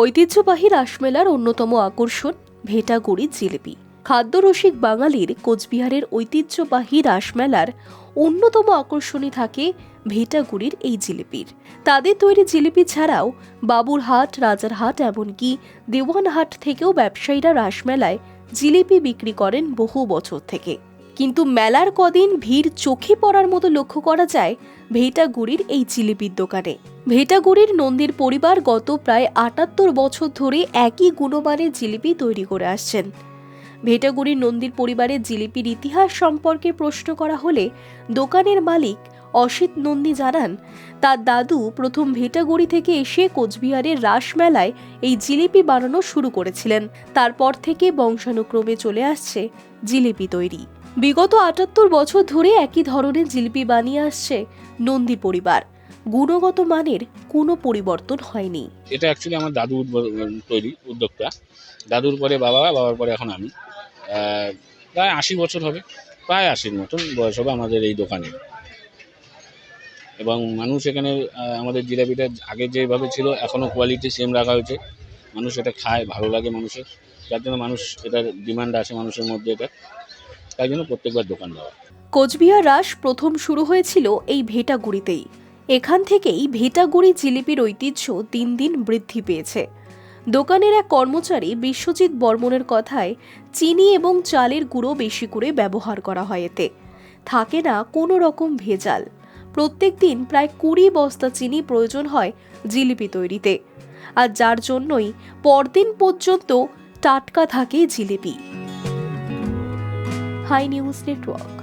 ঐতিহ্যবাহী রাসমেলার অন্যতম আকর্ষণ ভেটাগুড়ি জিলিপি। খাদ্যরসিক বাঙালির কোচবিহারের ঐতিহ্যবাহী রাসমেলার অন্যতম আকর্ষণই থাকে ভেটাগুড়ির এই জিলিপির। তাদের তৈরি জিলিপি ছাড়াও বাবুরহাট, রাজারহাট, এমনকি দেওয়ানহাট থেকেও ব্যবসায়ীরা রাসমেলায় জিলিপি বিক্রি করেন বহু বছর থেকে। কিন্তু মেলার কদিন ভিড় চোখে পড়ার মতো লক্ষ্য করা যায় ভেটাগুড়ির এই জিলিপির দোকানে। ভেটাগুড়ির নন্দীর পরিবার গত প্রায় ৭৮ বছর ধরে একই গুণমানের জিলিপি তৈরি করে আসছেন। ভেটাগুড়ির নন্দীর পরিবারের জিলিপির ইতিহাস সম্পর্কে প্রশ্ন করা হলে দোকানের মালিক অসিত নন্দী জানান, তার দাদু প্রথম ভেটাগুড়ি থেকে এসে কোচবিহারের রাসমেলায় এই জিলিপি বানানো শুরু করেছিলেন। তারপর থেকে বংশানুক্রমে চলে আসছে জিলিপি তৈরি। বিগত ৭৮ বছর ধরে একই ধরনের জিলিপি বানিয়ে আসছে নন্দী পরিবার। গুণগত মানের কোনো পরিবর্তন হয়নি। এটা অ্যাকচুয়ালি আমার দাদুর তৈরি উদ্যোক্তা। দাদুর পরে বাবা, বাবার পরে এখন আমি। প্রায় ৮০ বছর হবে, প্রায় ৮০-র মতন বয়স হবে আমাদের এই দোকানে। এবং মানুষ এখানে আমাদের জিলাপিটা আগে যেভাবে ছিল এখনও কোয়ালিটি সেম রাখা হয়েছে। মানুষ এটা খায়, ভালো লাগে মানুষের, যার জন্য মানুষ এটার ডিমান্ড আছে মানুষের মধ্যে, এটা তাই জন্য প্রত্যেকবার দোকান দেওয়া। কোচবিহার রাস প্রথম শুরু হয়েছিল এই ভেটাগুড়িতেই। এখান থেকেই ভেটাগুড়ি জিলিপির ঐতিহ্য দিন দিন বৃদ্ধি পেয়েছে। দোকানের এক কর্মচারী বিশ্বজিৎ বর্মনের কথায়, চিনি এবং চালের গুঁড়ো বেশি করে ব্যবহার করা হয়, এতে থাকে না কোনো রকম ভেজাল। প্রত্যেক দিন প্রায় ২০ বস্তা চিনি প্রয়োজন হয় জিলিপি তৈরিতে, আর যার জন্যই পরদিন পর্যন্ত টাটকা থাকে জিলিপি। High news network.